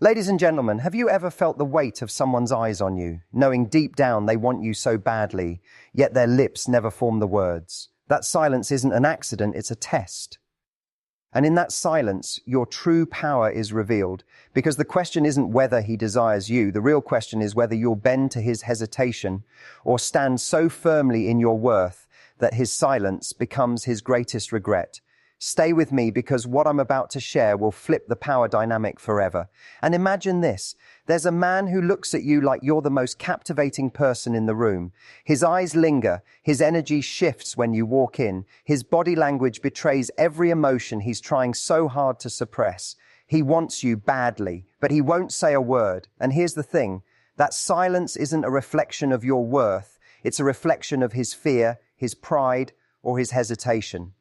Ladies and gentlemen, have you ever felt the weight of someone's eyes on you, knowing deep down they want you so badly, yet their lips never form the words? That silence isn't an accident, it's a test. And in that silence, your true power is revealed, because the question isn't whether he desires you. The real question is whether you'll bend to his hesitation or stand so firmly in your worth that his silence becomes his greatest regret. Stay with me, because what I'm about to share will flip the power dynamic forever. And imagine this. There's a man who looks at you like you're the most captivating person in the room. His eyes linger. His energy shifts when you walk in. His body language betrays every emotion he's trying so hard to suppress. He wants you badly, but he won't say a word. And here's the thing. That silence isn't a reflection of your worth. It's a reflection of his fear, his pride, or his hesitation.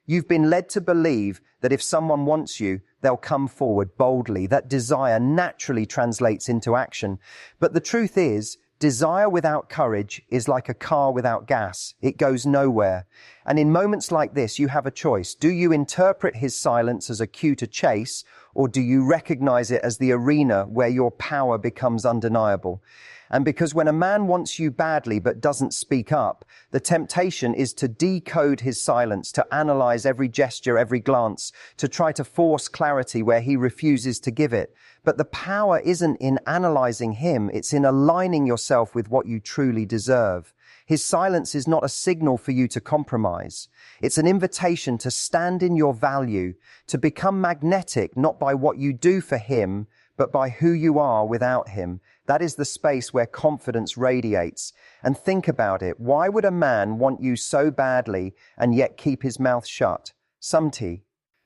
You've been led to believe that if someone wants you, they'll come forward boldly. That desire naturally translates into action. But the truth is, desire without courage is like a car without gas. It goes nowhere. And in moments like this, you have a choice. Do you interpret his silence as a cue to chase, or do you recognize it as the arena where your power becomes undeniable? And because when a man wants you badly but doesn't speak up, the temptation is to decode his silence, to analyze every gesture, every glance, to try to force clarity where he refuses to give it. But the power isn't in analyzing him, it's in aligning yourself with what you truly deserve. His silence is not a signal for you to compromise. It's an invitation to stand in your value, to become magnetic, not by what you do for him, but by who you are without him. That is the space where confidence radiates. And think about it. Why would a man want you so badly and yet keep his mouth shut?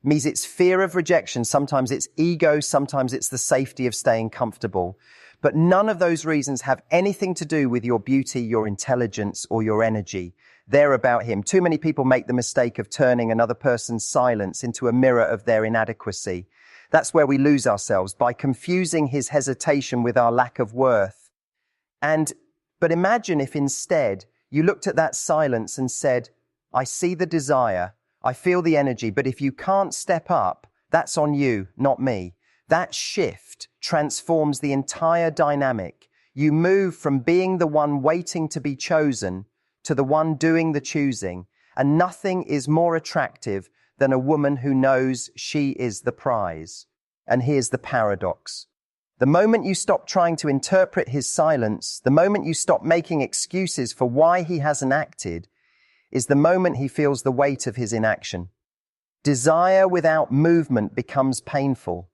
Means it's fear of rejection. Sometimes it's ego. Sometimes it's the safety of staying comfortable. But none of those reasons have anything to do with your beauty, your intelligence, or your energy. They're about him. Too many people make the mistake of turning another person's silence into a mirror of their inadequacy. That's where we lose ourselves, by confusing his hesitation with our lack of worth. But imagine if instead you looked at that silence and said, I see the desire, I feel the energy, but if you can't step up, that's on you, not me. That shift transforms the entire dynamic. You move from being the one waiting to be chosen to the one doing the choosing. And nothing is more attractive than a woman who knows she is the prize. And here's the paradox. The moment you stop trying to interpret his silence, the moment you stop making excuses for why he hasn't acted, is the moment he feels the weight of his inaction. Desire without movement becomes painful.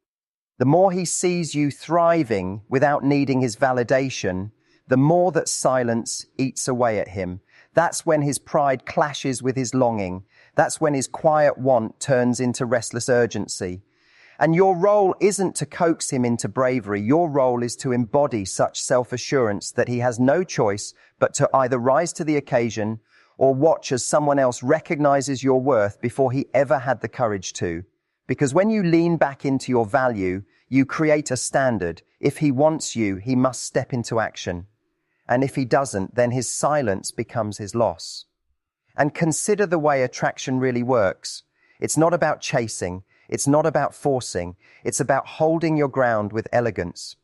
The more he sees you thriving without needing his validation, the more that silence eats away at him. That's when his pride clashes with his longing. That's when his quiet want turns into restless urgency. And your role isn't to coax him into bravery. Your role is to embody such self-assurance that he has no choice but to either rise to the occasion or watch as someone else recognizes your worth before he ever had the courage to. Because when you lean back into your value, you create a standard. If he wants you, he must step into action. And if he doesn't, then his silence becomes his loss. And consider the way attraction really works. It's not about chasing. It's not about forcing. It's about holding your ground with elegance.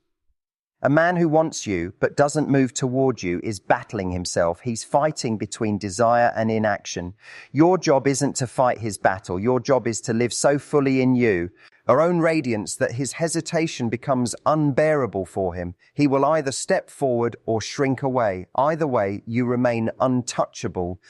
A man who wants you but doesn't move toward you is battling himself. He's fighting between desire and inaction. Your job isn't to fight his battle. Your job is to live so fully in you, our own radiance, that his hesitation becomes unbearable for him. He will either step forward or shrink away. Either way, you remain untouchable.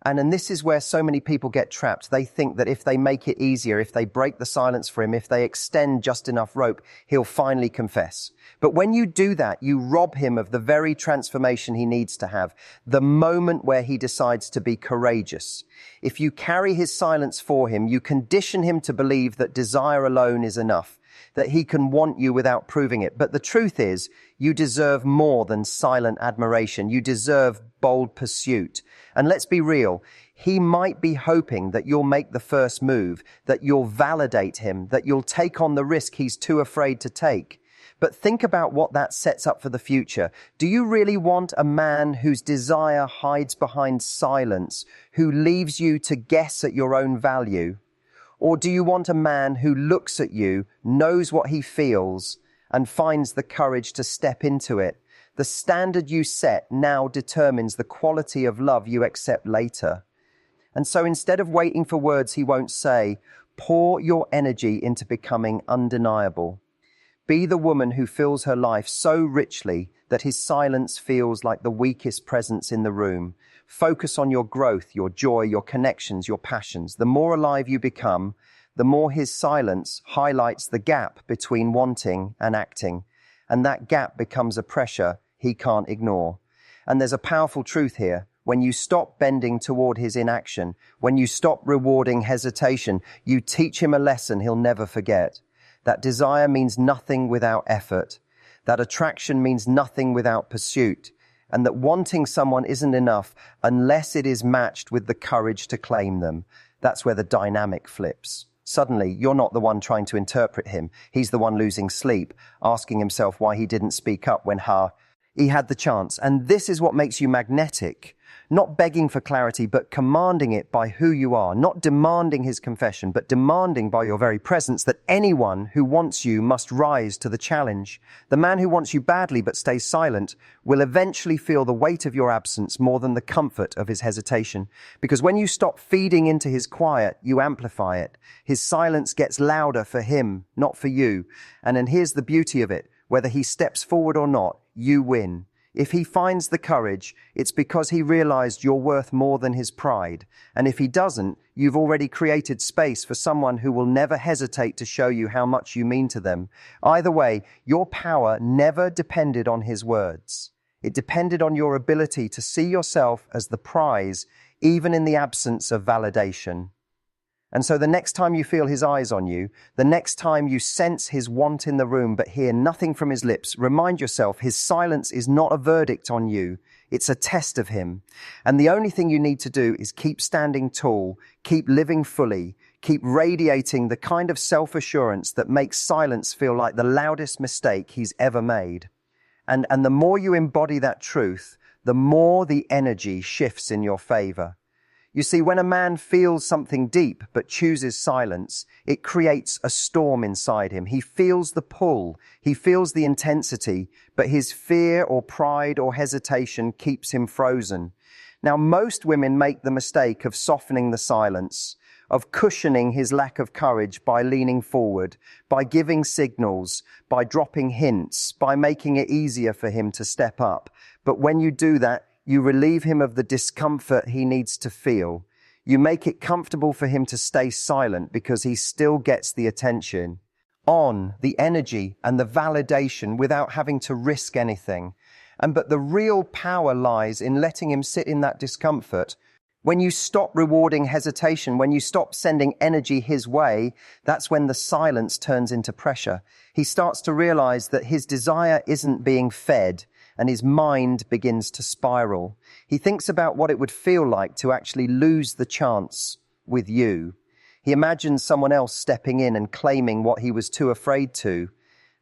And this is where so many people get trapped. They think that if they make it easier, if they break the silence for him, if they extend just enough rope, he'll finally confess. But when you do that, you rob him of the very transformation he needs to have, the moment where he decides to be courageous. If you carry his silence for him, you condition him to believe that desire alone is enough, that he can want you without proving it. But the truth is, you deserve more than silent admiration. You deserve bold pursuit. And let's be real, he might be hoping that you'll make the first move, that you'll validate him, that you'll take on the risk he's too afraid to take. But think about what that sets up for the future. Do you really want a man whose desire hides behind silence, who leaves you to guess at your own value? Or do you want a man who looks at you, knows what he feels, and finds the courage to step into it. The standard you set now determines the quality of love you accept later. And so instead of waiting for words he won't say, pour your energy into becoming undeniable. Be the woman who fills her life so richly that his silence feels like the weakest presence in the room. Focus on your growth, your joy, your connections, your passions. The more alive you become, the more his silence highlights the gap between wanting and acting. And that gap becomes a pressure he can't ignore. And there's a powerful truth here. When you stop bending toward his inaction, when you stop rewarding hesitation, you teach him a lesson he'll never forget. That desire means nothing without effort. That attraction means nothing without pursuit. And that wanting someone isn't enough unless it is matched with the courage to claim them. That's where the dynamic flips. Suddenly, you're not the one trying to interpret him. He's the one losing sleep, asking himself why he didn't speak up when he had the chance. And this is what makes you magnetic. Not begging for clarity, but commanding it by who you are. Not demanding his confession, but demanding by your very presence that anyone who wants you must rise to the challenge. The man who wants you badly but stays silent will eventually feel the weight of your absence more than the comfort of his hesitation. Because when you stop feeding into his quiet, you amplify it. His silence gets louder for him, not for you. And then here's the beauty of it. Whether he steps forward or not, you win. If he finds the courage, it's because he realized you're worth more than his pride. And if he doesn't, you've already created space for someone who will never hesitate to show you how much you mean to them. Either way, your power never depended on his words. It depended on your ability to see yourself as the prize, even in the absence of validation. And so the next time you feel his eyes on you, the next time you sense his want in the room but hear nothing from his lips, remind yourself his silence is not a verdict on you. It's a test of him. And the only thing you need to do is keep standing tall, keep living fully, keep radiating the kind of self-assurance that makes silence feel like the loudest mistake he's ever made. And the more you embody that truth, the more the energy shifts in your favor. You see, when a man feels something deep but chooses silence, it creates a storm inside him. He feels the pull, he feels the intensity, but his fear or pride or hesitation keeps him frozen. Now, most women make the mistake of softening the silence, of cushioning his lack of courage by leaning forward, by giving signals, by dropping hints, by making it easier for him to step up. But when you do that, you relieve him of the discomfort he needs to feel. You make it comfortable for him to stay silent because he still gets the attention, the energy and the validation without having to risk anything. But the real power lies in letting him sit in that discomfort. When you stop rewarding hesitation, when you stop sending energy his way, that's when the silence turns into pressure. He starts to realize that his desire isn't being fed, and his mind begins to spiral. He thinks about what it would feel like to actually lose the chance with you. He imagines someone else stepping in and claiming what he was too afraid to.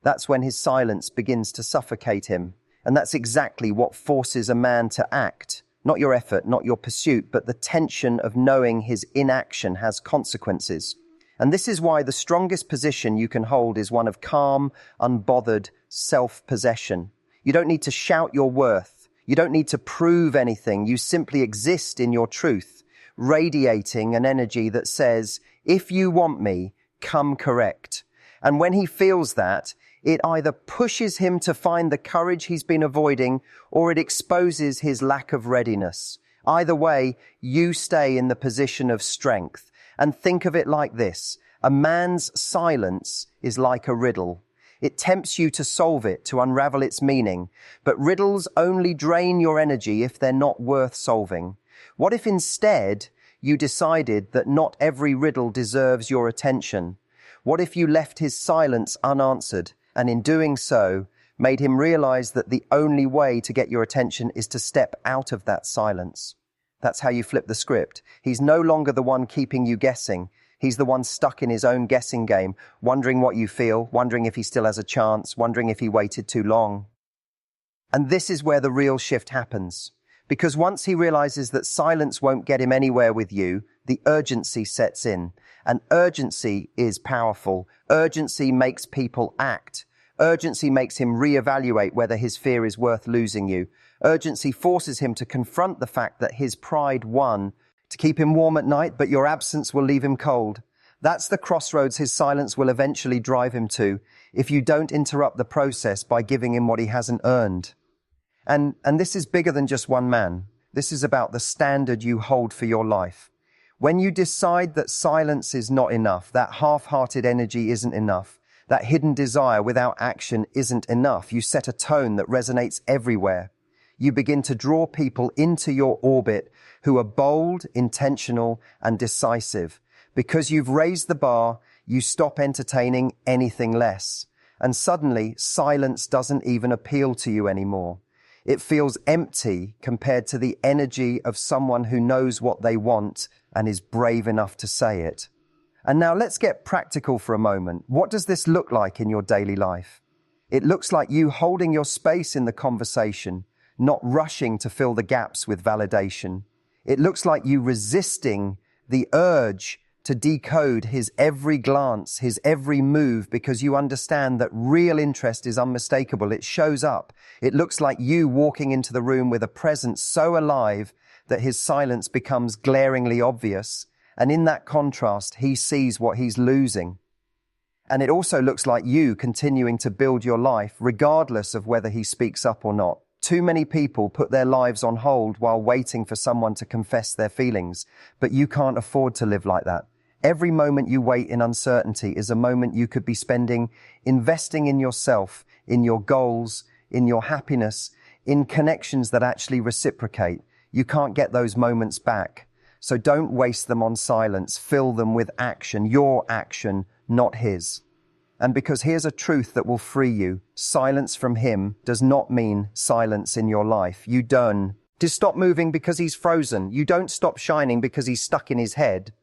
That's when his silence begins to suffocate him. And that's exactly what forces a man to act. Not your effort, not your pursuit, but the tension of knowing his inaction has consequences. And this is why the strongest position you can hold is one of calm, unbothered self-possession. You don't need to shout your worth. You don't need to prove anything. You simply exist in your truth, radiating an energy that says, if you want me, come correct. And when he feels that, it either pushes him to find the courage he's been avoiding, or it exposes his lack of readiness. Either way, you stay in the position of strength. And think of it like this. A man's silence is like a riddle. It tempts you to solve it, to unravel its meaning. But riddles only drain your energy if they're not worth solving. What if instead you decided that not every riddle deserves your attention? What if you left his silence unanswered, and in doing so, made him realize that the only way to get your attention is to step out of that silence? That's how you flip the script. He's no longer the one keeping you guessing. He's the one stuck in his own guessing game, wondering what you feel, wondering if he still has a chance, wondering if he waited too long. And this is where the real shift happens. Because once he realizes that silence won't get him anywhere with you, the urgency sets in. And urgency is powerful. Urgency makes people act. Urgency makes him reevaluate whether his fear is worth losing you. Urgency forces him to confront the fact that his pride won, to keep him warm at night, but your absence will leave him cold. That's the crossroads his silence will eventually drive him to, if you don't interrupt the process by giving him what he hasn't earned. And this is bigger than just one man. This is about the standard you hold for your life. When you decide that silence is not enough, that half-hearted energy isn't enough, that hidden desire without action isn't enough, you set a tone that resonates everywhere. You begin to draw people into your orbit who are bold, intentional, and decisive. Because you've raised the bar, you stop entertaining anything less. And suddenly, silence doesn't even appeal to you anymore. It feels empty compared to the energy of someone who knows what they want and is brave enough to say it. And now let's get practical for a moment. What does this look like in your daily life? It looks like you holding your space in the conversation, not rushing to fill the gaps with validation. It looks like you resisting the urge to decode his every glance, his every move, because you understand that real interest is unmistakable. It shows up. It looks like you walking into the room with a presence so alive that his silence becomes glaringly obvious. And in that contrast, he sees what he's losing. And it also looks like you continuing to build your life regardless of whether he speaks up or not. Too many people put their lives on hold while waiting for someone to confess their feelings, but you can't afford to live like that. Every moment you wait in uncertainty is a moment you could be spending investing in yourself, in your goals, in your happiness, in connections that actually reciprocate. You can't get those moments back. So don't waste them on silence. Fill them with action, your action, not his. And because here's a truth that will free you, silence from him does not mean silence in your life. You don't stop moving because he's frozen. You don't stop shining because he's stuck in his head.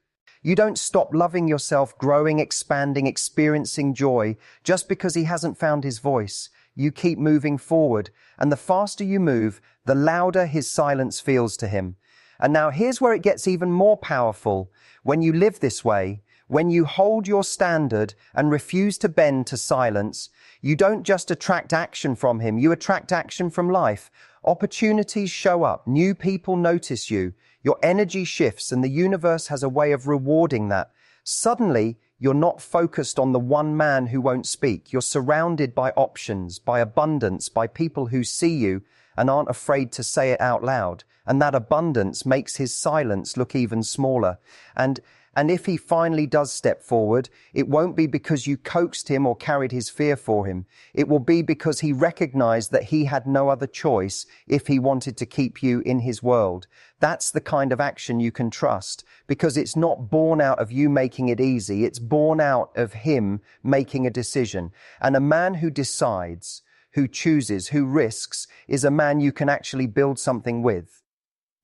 You don't stop loving yourself, growing, expanding, experiencing joy just because he hasn't found his voice. You keep moving forward, and the faster you move, the louder his silence feels to him. And now here's where it gets even more powerful. When you live this way, when you hold your standard and refuse to bend to silence, you don't just attract action from him, you attract action from life. Opportunities show up, new people notice you, your energy shifts, and the universe has a way of rewarding that. Suddenly, you're not focused on the one man who won't speak. You're surrounded by options, by abundance, by people who see you and aren't afraid to say it out loud. And that abundance makes his silence look even smaller. And if he finally does step forward, it won't be because you coaxed him or carried his fear for him. It will be because he recognized that he had no other choice if he wanted to keep you in his world. That's the kind of action you can trust, because it's not born out of you making it easy. It's born out of him making a decision. And a man who decides, who chooses, who risks, is a man you can actually build something with.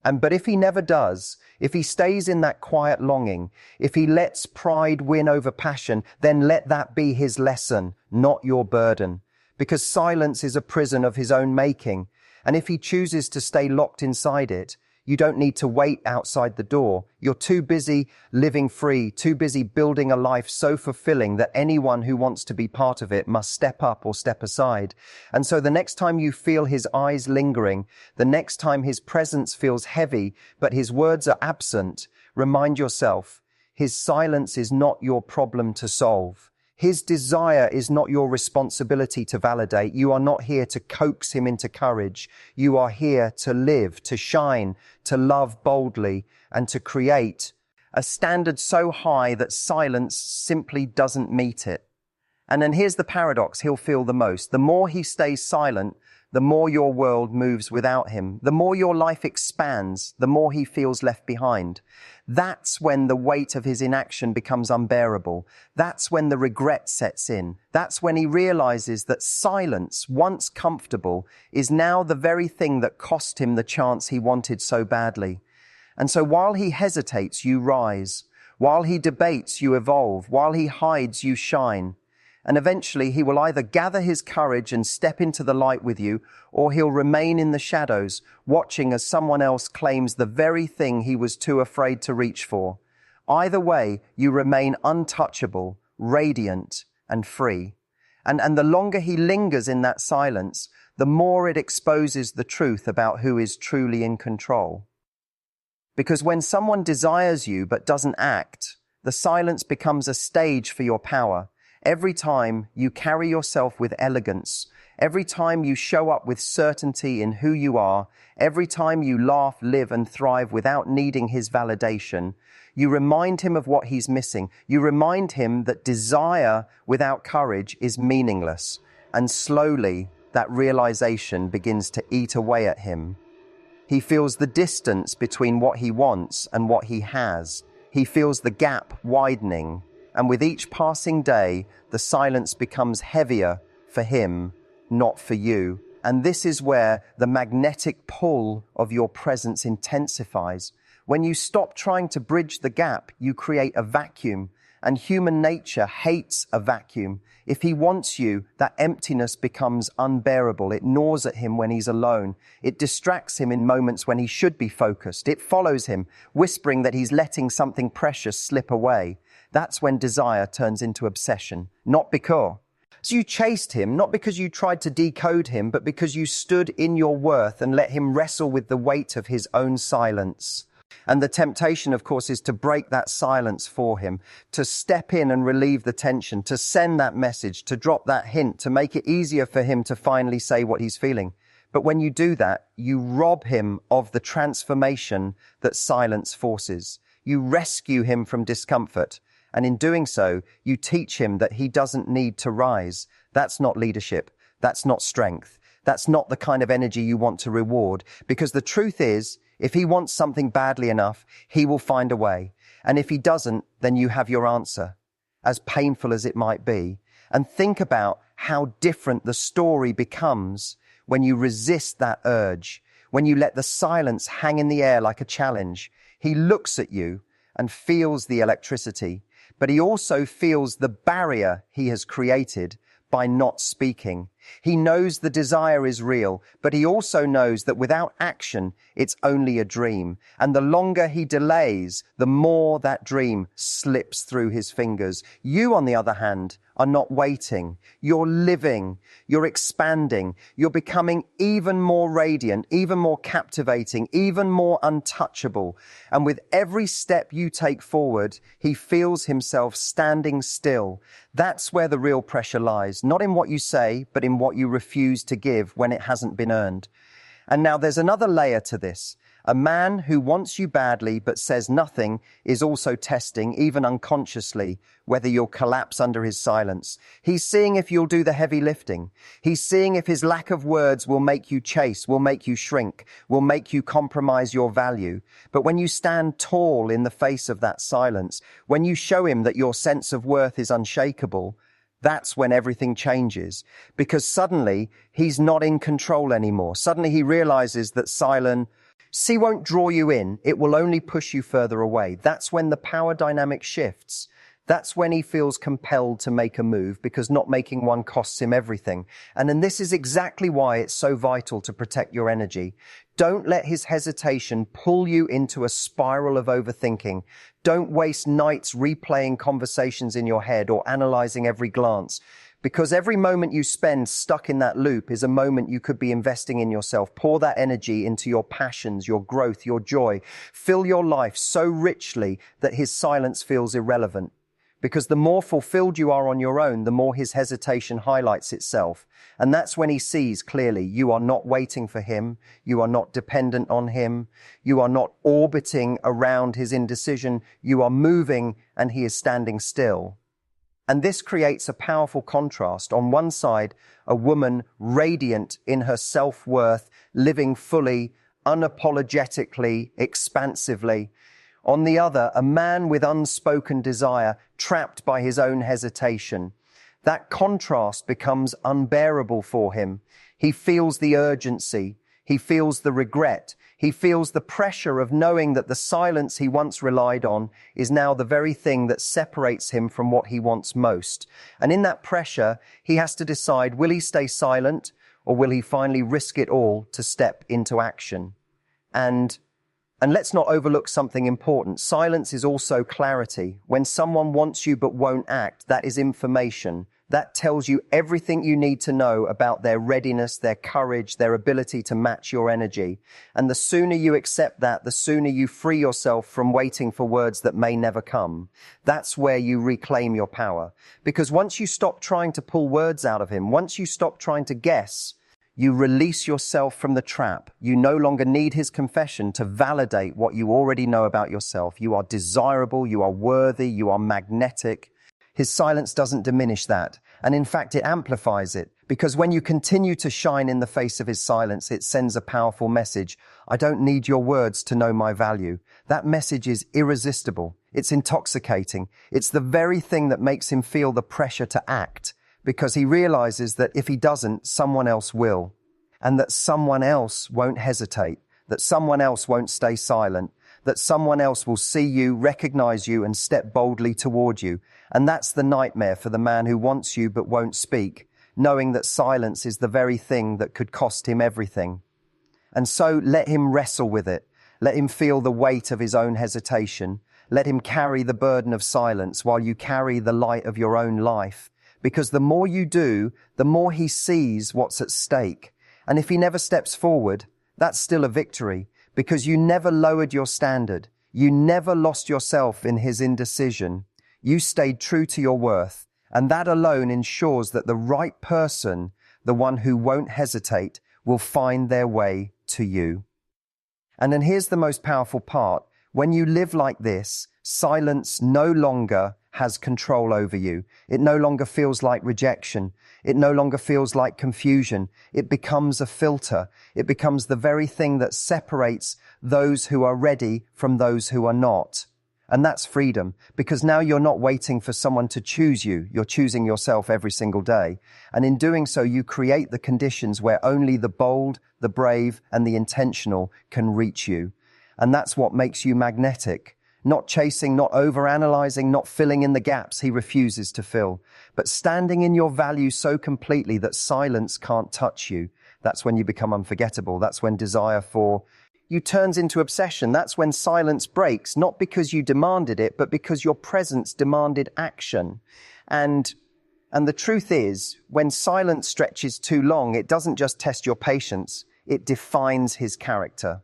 But if he never does, if he stays in that quiet longing, if he lets pride win over passion, then let that be his lesson, not your burden. Because silence is a prison of his own making. And if he chooses to stay locked inside it, you don't need to wait outside the door. You're too busy living free, too busy building a life so fulfilling that anyone who wants to be part of it must step up or step aside. And so the next time you feel his eyes lingering, the next time his presence feels heavy, but his words are absent, remind yourself, his silence is not your problem to solve. His desire is not your responsibility to validate. You are not here to coax him into courage. You are here to live, to shine, to love boldly, and to create a standard so high that silence simply doesn't meet it. And then here's the paradox he'll feel the most. The more he stays silent, the more your world moves without him. The more your life expands, the more he feels left behind. That's when the weight of his inaction becomes unbearable. That's when the regret sets in. That's when he realizes that silence, once comfortable, is now the very thing that cost him the chance he wanted so badly. And so while he hesitates, you rise. While he debates, you evolve. While he hides, you shine. And eventually he will either gather his courage and step into the light with you, or he'll remain in the shadows, watching as someone else claims the very thing he was too afraid to reach for. Either way, you remain untouchable, radiant, and free. And the longer he lingers in that silence, the more it exposes the truth about who is truly in control. Because when someone desires you but doesn't act, the silence becomes a stage for your power. Every time you carry yourself with elegance, every time you show up with certainty in who you are, every time you laugh, live, and thrive without needing his validation, you remind him of what he's missing. You remind him that desire without courage is meaningless. And slowly, that realization begins to eat away at him. He feels the distance between what he wants and what he has. He feels the gap widening. And with each passing day, the silence becomes heavier for him, not for you. And this is where the magnetic pull of your presence intensifies. When you stop trying to bridge the gap, you create a vacuum. And human nature hates a vacuum. If he wants you, that emptiness becomes unbearable. It gnaws at him when he's alone. It distracts him in moments when he should be focused. It follows him, whispering that he's letting something precious slip away. That's when desire turns into obsession. Not because you chased him, not because you tried to decode him, but because you stood in your worth and let him wrestle with the weight of his own silence. And the temptation, of course, is to break that silence for him, to step in and relieve the tension, to send that message, to drop that hint, to make it easier for him to finally say what he's feeling. But when you do that, you rob him of the transformation that silence forces. You rescue him from discomfort. And in doing so, you teach him that he doesn't need to rise. That's not leadership. That's not strength. That's not the kind of energy you want to reward. Because the truth is, if he wants something badly enough, he will find a way. And if he doesn't, then you have your answer, as painful as it might be. And think about how different the story becomes when you resist that urge, when you let the silence hang in the air like a challenge. He looks at you and feels the electricity, but he also feels the barrier he has created by not speaking. He knows the desire is real, but he also knows that without action, it's only a dream. And the longer he delays, the more that dream slips through his fingers. You, on the other hand, are not waiting. You're living. You're expanding. You're becoming even more radiant, even more captivating, even more untouchable. And with every step you take forward, he feels himself standing still. That's where the real pressure lies, not in what you say, but in what you refuse to give when it hasn't been earned. And now there's another layer to this. A man who wants you badly but says nothing is also testing, even unconsciously, whether you'll collapse under his silence. He's seeing if you'll do the heavy lifting. He's seeing if his lack of words will make you chase, will make you shrink, will make you compromise your value. But when you stand tall in the face of that silence, when you show him that your sense of worth is unshakable, that's when everything changes, because suddenly he's not in control anymore. Suddenly he realizes that silence won't draw you in. It will only push you further away. That's when the power dynamic shifts. That's when he feels compelled to make a move, because not making one costs him everything. And then this is exactly why it's so vital to protect your energy. Don't let his hesitation pull you into a spiral of overthinking. Don't waste nights replaying conversations in your head or analyzing every glance, because every moment you spend stuck in that loop is a moment you could be investing in yourself. Pour that energy into your passions, your growth, your joy. Fill your life so richly that his silence feels irrelevant. Because the more fulfilled you are on your own, the more his hesitation highlights itself. And that's when he sees clearly you are not waiting for him, you are not dependent on him, you are not orbiting around his indecision, you are moving and he is standing still. And this creates a powerful contrast. On one side, a woman radiant in her self-worth, living fully, unapologetically, expansively. On the other, a man with unspoken desire, trapped by his own hesitation. That contrast becomes unbearable for him. He feels the urgency. He feels the regret. He feels the pressure of knowing that the silence he once relied on is now the very thing that separates him from what he wants most. And in that pressure, he has to decide, will he stay silent or will he finally risk it all to step into action? And let's not overlook something important. Silence is also clarity. When someone wants you but won't act, that is information. That tells you everything you need to know about their readiness, their courage, their ability to match your energy. And the sooner you accept that, the sooner you free yourself from waiting for words that may never come. That's where you reclaim your power. Because once you stop trying to pull words out of him, once you stop trying to guess, you release yourself from the trap. You no longer need his confession to validate what you already know about yourself. You are desirable, you are worthy, you are magnetic. His silence doesn't diminish that. And in fact, it amplifies it. Because when you continue to shine in the face of his silence, it sends a powerful message. I don't need your words to know my value. That message is irresistible. It's intoxicating. It's the very thing that makes him feel the pressure to act. Because he realizes that if he doesn't, someone else will. And that someone else won't hesitate. That someone else won't stay silent. That someone else will see you, recognize you, and step boldly toward you. And that's the nightmare for the man who wants you but won't speak, knowing that silence is the very thing that could cost him everything. And so let him wrestle with it. Let him feel the weight of his own hesitation. Let him carry the burden of silence while you carry the light of your own life. Because the more you do, the more he sees what's at stake. And if he never steps forward, that's still a victory. Because you never lowered your standard. You never lost yourself in his indecision. You stayed true to your worth. And that alone ensures that the right person, the one who won't hesitate, will find their way to you. And then here's the most powerful part. When you live like this, silence no longer has control over you. It no longer feels like rejection. It no longer feels like confusion. It becomes a filter. It becomes the very thing that separates those who are ready from those who are not. And that's freedom, because now you're not waiting for someone to choose you. You're choosing yourself every single day. And in doing so, you create the conditions where only the bold, the brave, and the intentional can reach you. And that's what makes you magnetic. Not chasing, not overanalyzing, not filling in the gaps he refuses to fill, but standing in your value so completely that silence can't touch you. That's when you become unforgettable. That's when desire for you turns into obsession. That's when silence breaks, not because you demanded it, but because your presence demanded action. And the truth is, when silence stretches too long, it doesn't just test your patience, it defines his character.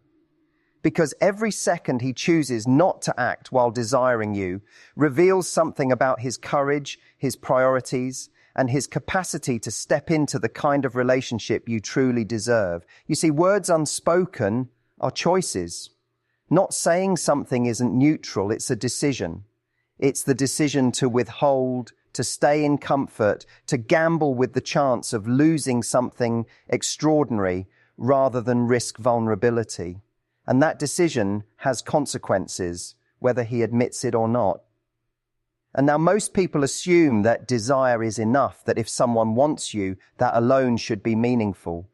Because every second he chooses not to act while desiring you reveals something about his courage, his priorities, and his capacity to step into the kind of relationship you truly deserve. You see, words unspoken are choices. Not saying something isn't neutral, it's a decision. It's the decision to withhold, to stay in comfort, to gamble with the chance of losing something extraordinary rather than risk vulnerability. And that decision has consequences, whether he admits it or not. And now most people assume that desire is enough, that if someone wants you, that alone should be meaningful.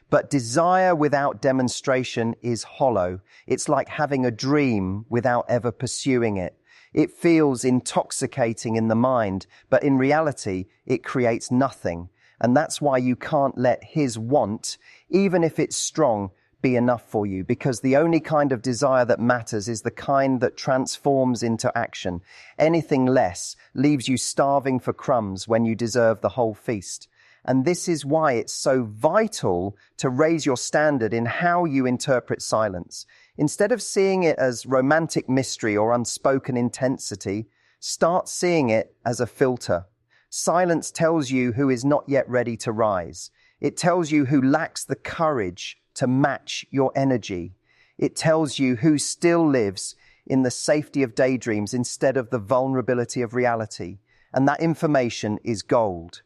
But desire without demonstration is hollow. It's like having a dream without ever pursuing it. It feels intoxicating in the mind, but in reality, it creates nothing. And that's why you can't let his want, even if it's strong, be enough for you, because the only kind of desire that matters is the kind that transforms into action. Anything less leaves you starving for crumbs when you deserve the whole feast. And this is why it's so vital to raise your standard in how you interpret silence. Instead of seeing it as romantic mystery or unspoken intensity, start seeing it as a filter. Silence tells you who is not yet ready to rise. It tells you who lacks the courage to match your energy. It tells you who still lives in the safety of daydreams instead of the vulnerability of reality. And that information is gold,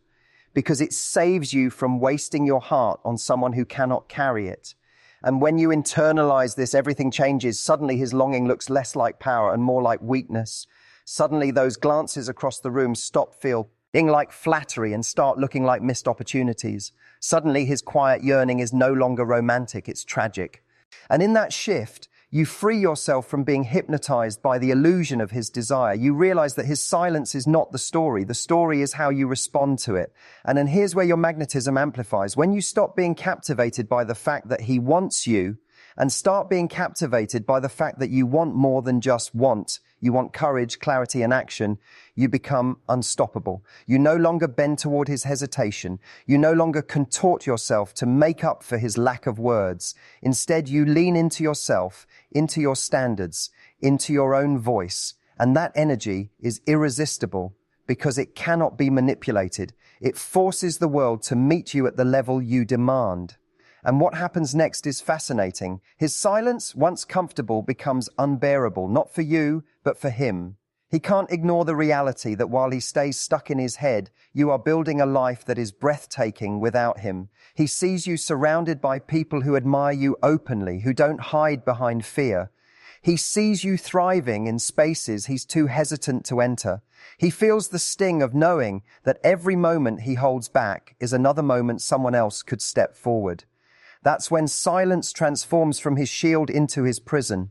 because it saves you from wasting your heart on someone who cannot carry it. And when you internalize this, everything changes. Suddenly his longing looks less like power and more like weakness. Suddenly those glances across the room stop feeling like flattery and start looking like missed opportunities. Suddenly his quiet yearning is no longer romantic, it's tragic. And in that shift, you free yourself from being hypnotized by the illusion of his desire. You realize that his silence is not the story. The story is how you respond to it. And then here's where your magnetism amplifies. When you stop being captivated by the fact that he wants you and start being captivated by the fact that you want more than just want, you want courage, clarity, and action, you become unstoppable. You no longer bend toward his hesitation. You no longer contort yourself to make up for his lack of words. Instead, you lean into yourself, into your standards, into your own voice. And that energy is irresistible because it cannot be manipulated. It forces the world to meet you at the level you demand. And what happens next is fascinating. His silence, once comfortable, becomes unbearable, not for you, but for him. He can't ignore the reality that while he stays stuck in his head, you are building a life that is breathtaking without him. He sees you surrounded by people who admire you openly, who don't hide behind fear. He sees you thriving in spaces he's too hesitant to enter. He feels the sting of knowing that every moment he holds back is another moment someone else could step forward. That's when silence transforms from his shield into his prison.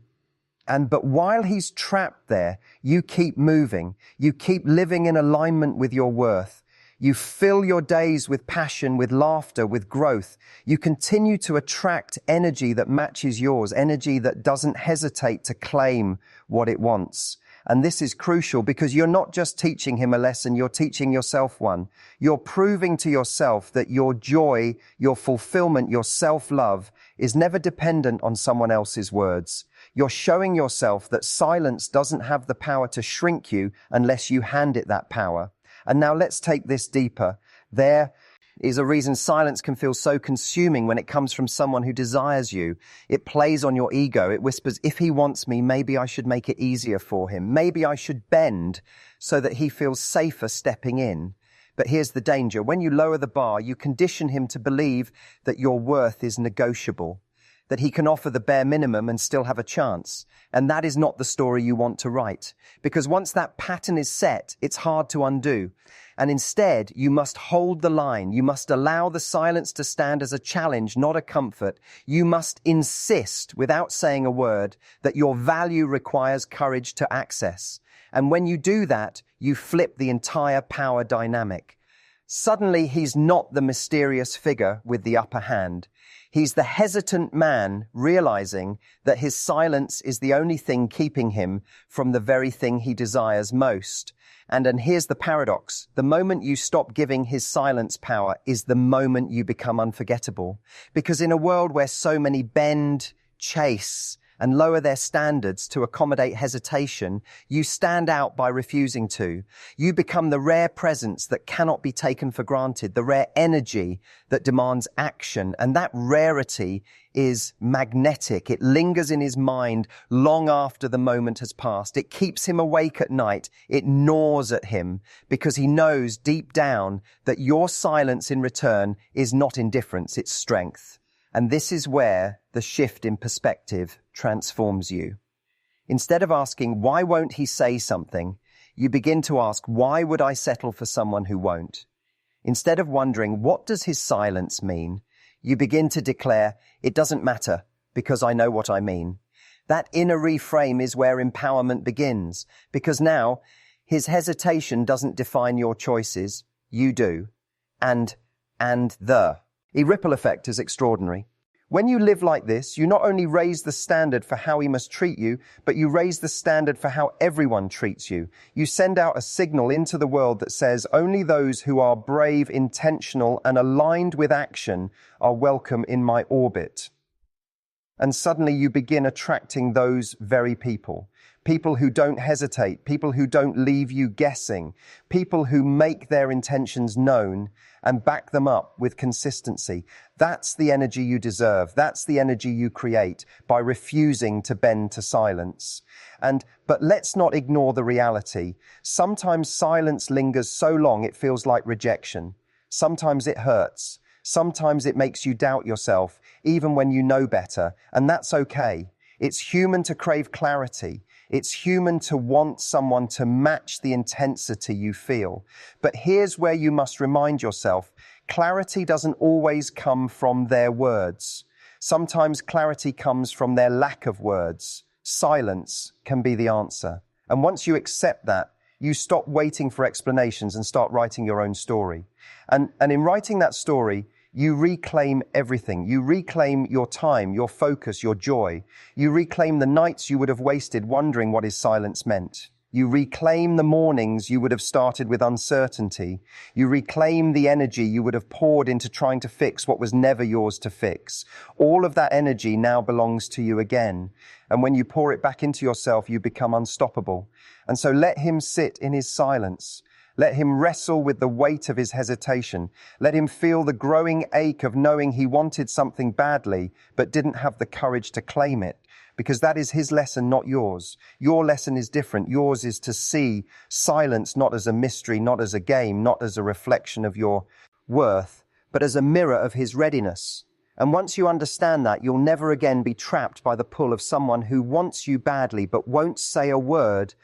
But while he's trapped there, you keep moving. You keep living in alignment with your worth. You fill your days with passion, with laughter, with growth. You continue to attract energy that matches yours, energy that doesn't hesitate to claim what it wants. And this is crucial because you're not just teaching him a lesson, you're teaching yourself one. You're proving to yourself that your joy, your fulfillment, your self-love is never dependent on someone else's words. You're showing yourself that silence doesn't have the power to shrink you unless you hand it that power. And now let's take this deeper. There is a reason silence can feel so consuming when it comes from someone who desires you. It plays on your ego. It whispers, if he wants me, maybe I should make it easier for him. Maybe I should bend so that he feels safer stepping in. But here's the danger. When you lower the bar, you condition him to believe that your worth is negotiable, that he can offer the bare minimum and still have a chance. And that is not the story you want to write. Because once that pattern is set, it's hard to undo. And instead, you must hold the line. You must allow the silence to stand as a challenge, not a comfort. You must insist, without saying a word, that your value requires courage to access. And when you do that, you flip the entire power dynamic. Suddenly, he's not the mysterious figure with the upper hand. He's the hesitant man realizing that his silence is the only thing keeping him from the very thing he desires most. And here's the paradox. The moment you stop giving his silence power is the moment you become unforgettable. Because in a world where so many bend, chase, and lower their standards to accommodate hesitation, you stand out by refusing to. You become the rare presence that cannot be taken for granted, the rare energy that demands action. And that rarity is magnetic. It lingers in his mind long after the moment has passed. It keeps him awake at night. It gnaws at him because he knows deep down that your silence in return is not indifference, it's strength. And this is where the shift in perspective transforms you. Instead of asking, why won't he say something? You begin to ask, why would I settle for someone who won't? Instead of wondering, what does his silence mean? You begin to declare, it doesn't matter because I know what I mean. That inner reframe is where empowerment begins, because now his hesitation doesn't define your choices. You do. The ripple effect is extraordinary. When you live like this, you not only raise the standard for how he must treat you, but you raise the standard for how everyone treats you. You send out a signal into the world that says only those who are brave, intentional, and aligned with action are welcome in my orbit. And suddenly you begin attracting those very people. People who don't hesitate, people who don't leave you guessing, people who make their intentions known and back them up with consistency. That's the energy you deserve. That's the energy you create by refusing to bend to silence. But let's not ignore the reality. Sometimes silence lingers so long it feels like rejection. Sometimes it hurts. Sometimes it makes you doubt yourself, even when you know better. And that's okay. It's human to crave clarity. It's human to want someone to match the intensity you feel. But here's where you must remind yourself, clarity doesn't always come from their words. Sometimes clarity comes from their lack of words. Silence can be the answer. And once you accept that, you stop waiting for explanations and start writing your own story. And in writing that story, You reclaim everything. You reclaim your time, your focus, your joy. You reclaim the nights you would have wasted wondering what his silence meant. You reclaim the mornings you would have started with uncertainty. You reclaim the energy you would have poured into trying to fix what was never yours to fix. All of that energy now belongs to you again. And when you pour it back into yourself, you become unstoppable. And so let him sit in his silence. Let him wrestle with the weight of his hesitation. Let him feel the growing ache of knowing he wanted something badly, but didn't have the courage to claim it. Because that is his lesson, not yours. Your lesson is different. Yours is to see silence not as a mystery, not as a game, not as a reflection of your worth, but as a mirror of his readiness. And once you understand that, you'll never again be trapped by the pull of someone who wants you badly but won't say a word